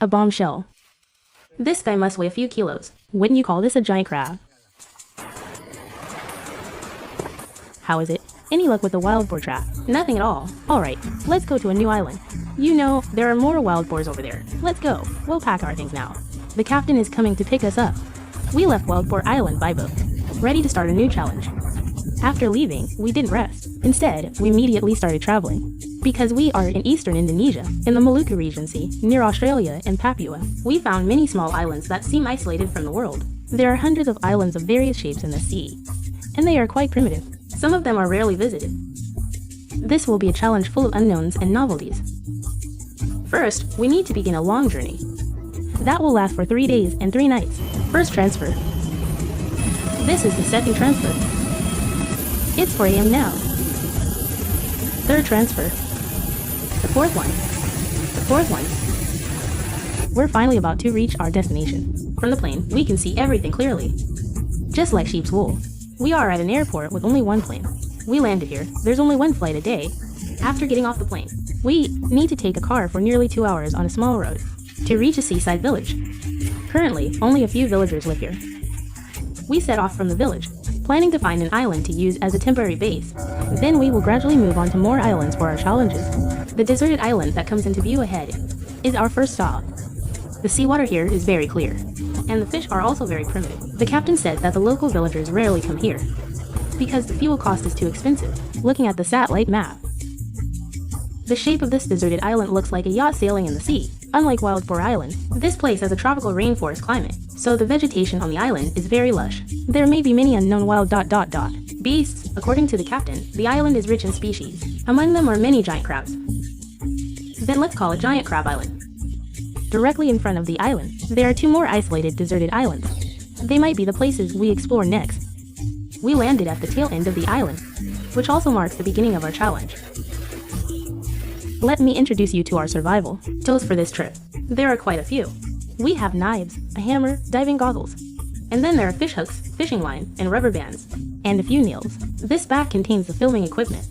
A bombshell. This guy must weigh a few kilos. Wouldn't you call this a giant crab? How is it? Any luck with the wild boar trap? Nothing at all. Alright, let's go to a new island. You know, there are more wild boars over there. Let's go. We'll pack our things now. The captain is coming to pick us up. We left Wild Boar Island by boat, ready to start a new challenge. After leaving, we didn't rest. Instead, we immediately started traveling. Because we are in eastern Indonesia, in the Maluku Regency, near Australia and Papua, we found many small islands that seem isolated from the world. There are hundreds of islands of various shapes in the sea, and they are quite primitive. Some of them are rarely visited. This will be a challenge full of unknowns and novelties. First, we need to begin a long journey. That will last for 3 days and 3 nights. First transfer. This is the second transfer. It's 4 AM now. Third transfer. The fourth one. The fourth one. We're finally about to reach our destination. From the plane, we can see everything clearly. Just like sheep's wool. We are at an airport with only one plane. We landed here. There's only one flight a day. After getting off the plane, we need to take a car for nearly 2 hours on a small road to reach a seaside village. Currently, only a few villagers live here. We set off from the village, planning to find an island to use as a temporary base. Then we will gradually move on to more islands for our challenges. The deserted island that comes into view ahead is our first stop. The seawater here is very clear, and the fish are also very primitive. The captain said that the local villagers rarely come here, because the fuel cost is too expensive. Looking at the satellite map, the shape of this deserted island looks like a yacht sailing in the sea. Unlike Wild Boar Island, this place has a tropical rainforest climate, so the vegetation on the island is very lush. There may be many unknown wild beasts. According to the captain, the island is rich in species. Among them are many giant crabs. Then let's call it Giant Crab Island. Directly in front of the island, there are 2 more isolated deserted islands. They might be the places we explore next. We landed at the tail end of the island, which also marks the beginning of our challenge. Let me introduce you to our survival tools for this trip. There are quite a few. We have knives, a hammer, diving goggles, and then there are fish hooks, fishing line, and rubber bands, and a few nails. This bag contains the filming equipment.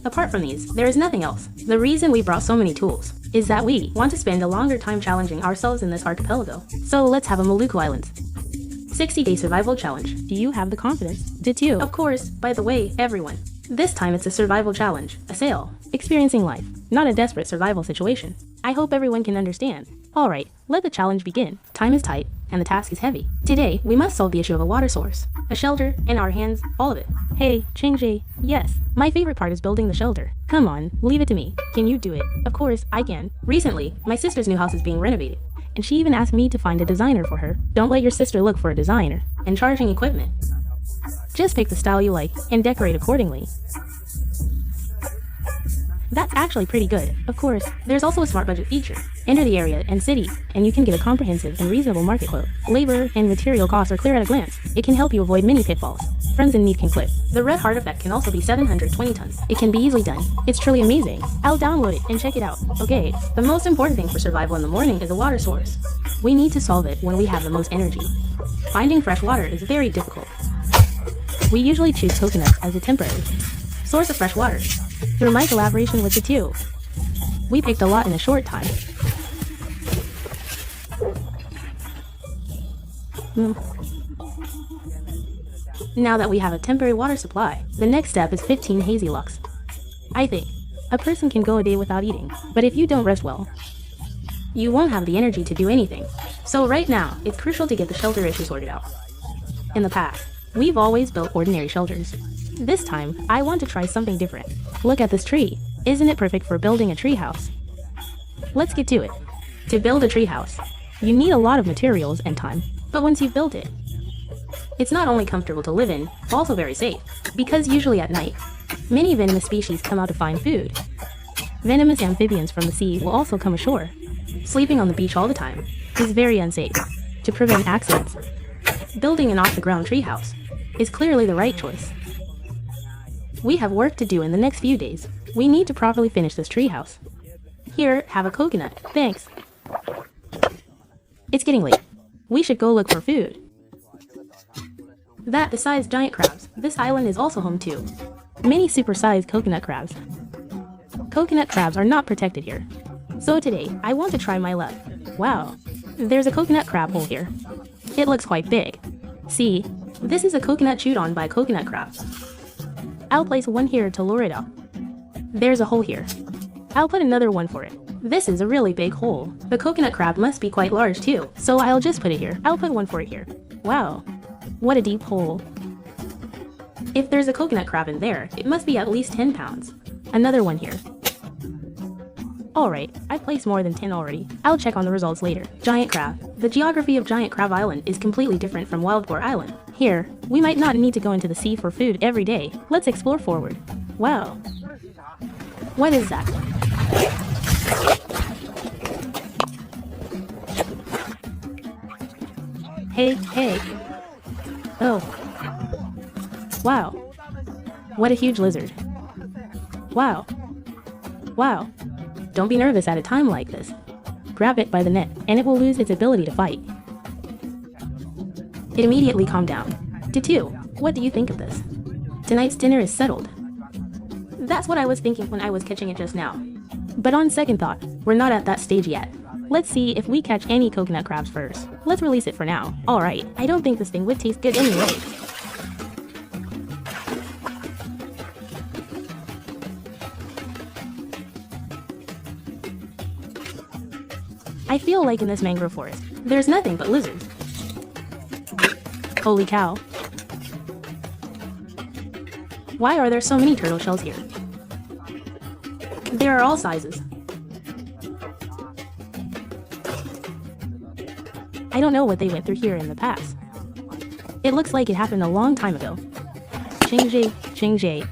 Apart from these, there is nothing else. The reason we brought so many tools is that we want to spend a longer time challenging ourselves in this archipelago. So let's have a Maluku Islands 60-day survival challenge. Do you have the confidence? Did you? Of course. By the way, everyone. This time it's a survival challenge, a sail, experiencing life, not a desperate survival situation. I hope everyone can understand. Alright, let the challenge begin. Time is tight, and the task is heavy. Today, we must solve the issue of a water source, a shelter, and our hands, all of it. Hey, Ching-Jay, yes, my favorite part is building the shelter. Come on, leave it to me. Can you do it? Of course, I can. Recently, my sister's new house is being renovated, and she even asked me to find a designer for her. Don't let your sister look for a designer, and charging equipment. Just pick the style you like, and decorate accordingly. That's actually pretty good. Of course, there's also a smart budget feature. Enter the area and city, and you can get a comprehensive and reasonable market quote. Labor and material costs are clear at a glance. It can help you avoid many pitfalls. Friends in need can clip. The red heart effect can also be 720 tons. It can be easily done. It's truly amazing. I'll download it and check it out. Okay, the most important thing for survival in the morning is a water source. We need to solve it when we have the most energy. Finding fresh water is very difficult. We usually choose coconuts as a temporary source of fresh water. Through my collaboration with the 2, we picked a lot in a short time. Now that we have a temporary water supply, the next step is 15 hazy locks. I think a person can go a day without eating, but if you don't rest well, you won't have the energy to do anything. So right now, it's crucial to get the shelter issue sorted out. In the past, we've always built ordinary shelters. This time, I want to try something different. Look at this tree. Isn't it perfect for building a tree house? Let's get to it. To build a tree house, you need a lot of materials and time. But once you've built it, it's not only comfortable to live in, but also very safe. Because usually at night, many venomous species come out to find food. Venomous amphibians from the sea will also come ashore. Sleeping on the beach all the time is very unsafe. To prevent accidents, building an off-the-ground treehouse is clearly the right choice. We have work to do in the next few days. We need to properly finish this treehouse. Here, have a coconut. Thanks. It's getting late. We should go look for food. That, besides giant crabs, this island is also home to many super-sized coconut crabs. Coconut crabs are not protected here, So today, I want to try my luck. Wow, there's a coconut crab hole here. It looks quite big. See, this is a coconut chewed on by coconut crabs. I'll place one here to lure it up. There's a hole here. I'll put another one for it. This is a really big hole. The coconut crab must be quite large too, so I'll just put it here. I'll put one for it here. Wow, what a deep hole. If there's a coconut crab in there, it must be at least 10 pounds. Another one here. Alright, I've placed more than 10 already. I'll check on the results later. Giant crab. The geography of Giant Crab Island is completely different from Wild Boar Island. Here, we might not need to go into the sea for food every day. Let's explore forward. Wow. What is that? Hey. Oh. Wow. What a huge lizard. Wow. Don't be nervous at a time like this. Grab it by the neck, and it will lose its ability to fight. It immediately calmed down. Tutu, what do you think of this? Tonight's dinner is settled. That's what I was thinking when I was catching it just now. But on second thought, we're not at that stage yet. Let's see if we catch any coconut crabs first. Let's release it for now. Alright, I don't think this thing would taste good anyway. I feel like in this mangrove forest, there's nothing but lizards. Holy cow. Why are there so many turtle shells here? There are all sizes. I don't know what they went through here in the past. It looks like it happened a long time ago. Ching-jay.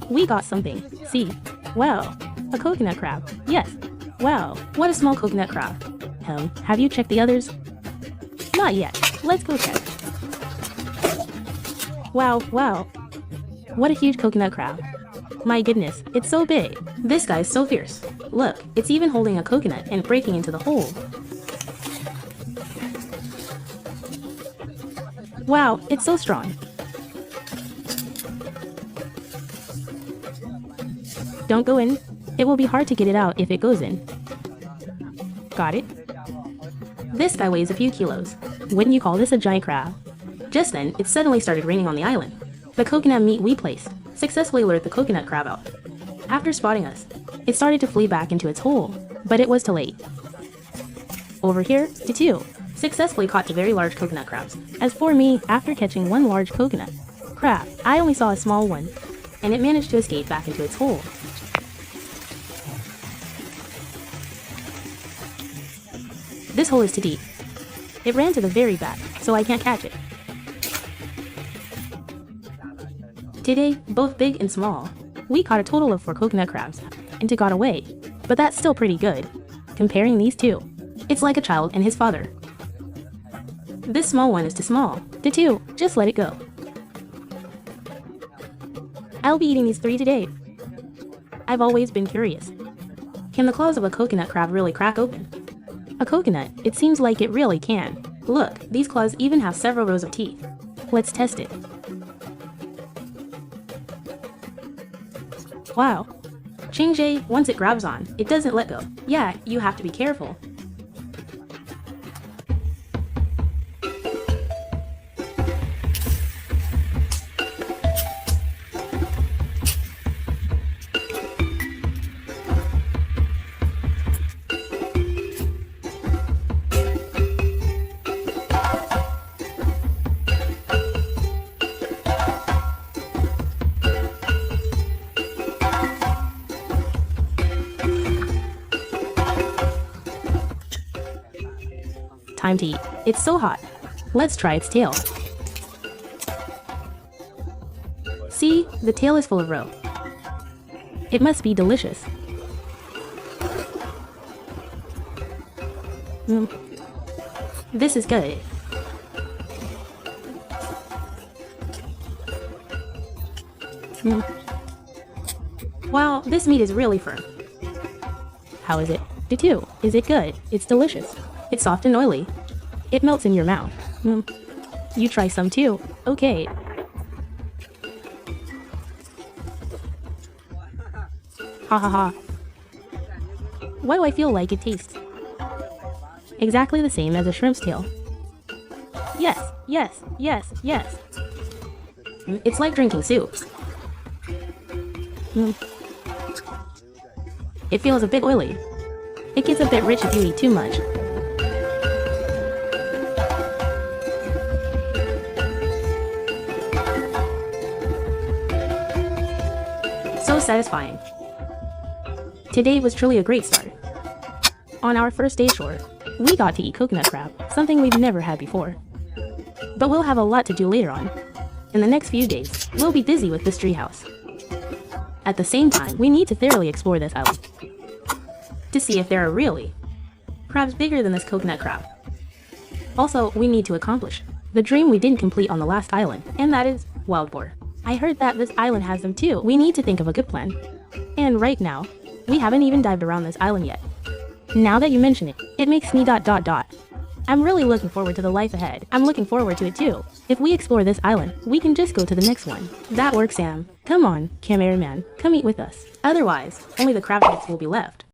We got something. See? Wow. A coconut crab. Yes. Wow, what a small coconut crab. Have you checked the others? Not yet. Let's go check. Wow. What a huge coconut crab. My goodness, it's so big. This guy's so fierce. Look, it's even holding a coconut and breaking into the hole. Wow, it's so strong. Don't go in. It will be hard to get it out if it goes in. Got it? This guy weighs a few kilos. Wouldn't you call this a giant crab? Just then, it suddenly started raining on the island. The coconut meat we placed successfully lured the coconut crab out. After spotting us, it started to flee back into its hole, but it was too late. Over here, Tutu successfully caught two very large coconut crabs. As for me, after catching one large coconut crab, I only saw a small one, and it managed to escape back into its hole. This hole is too deep. It ran to the very back, so I can't catch it. Today, both big and small, we caught a total of 4 coconut crabs, and 2 got away. But that's still pretty good. Comparing these two, it's like a child and his father. This small one is too small. Tutu, just let it go. I'll be eating these 3 today. I've always been curious. Can the claws of a coconut crab really crack open? A coconut, it seems like it really can. Look, these claws even have several rows of teeth. Let's test it. Wow. Ching-jay, once it grabs on, it doesn't let go. Yeah, you have to be careful. Time to eat. It's so hot. Let's try its tail. See, the tail is full of roe. It must be delicious. This is good. Wow, this meat is really firm. How is it? Tutu, is it good? It's delicious. It's soft and oily. It melts in your mouth. You try some too. Okay. Ha ha ha. Why do I feel like it tastes exactly the same as a shrimp's tail? Yes, yes, yes, yes. It's like drinking soup. It feels a bit oily. It gets a bit rich if you eat too much. So satisfying. Today was truly a great start. On our first day ashore, we got to eat coconut crab, something we've never had before. But we'll have a lot to do later on. In the next few days, we'll be busy with this treehouse. At the same time, we need to thoroughly explore this island to see if there are really crabs bigger than this coconut crab. Also, we need to accomplish the dream we didn't complete on the last island, and that is wild boar. I heard that this island has them too. We need to think of a good plan. And right now, we haven't even dived around this island yet. Now that you mention it, it makes me ... I'm really looking forward to the life ahead. I'm looking forward to it too. If we explore this island, we can just go to the next one. That works, Sam. Come on, cameraman, come eat with us. Otherwise, only the crab heads will be left.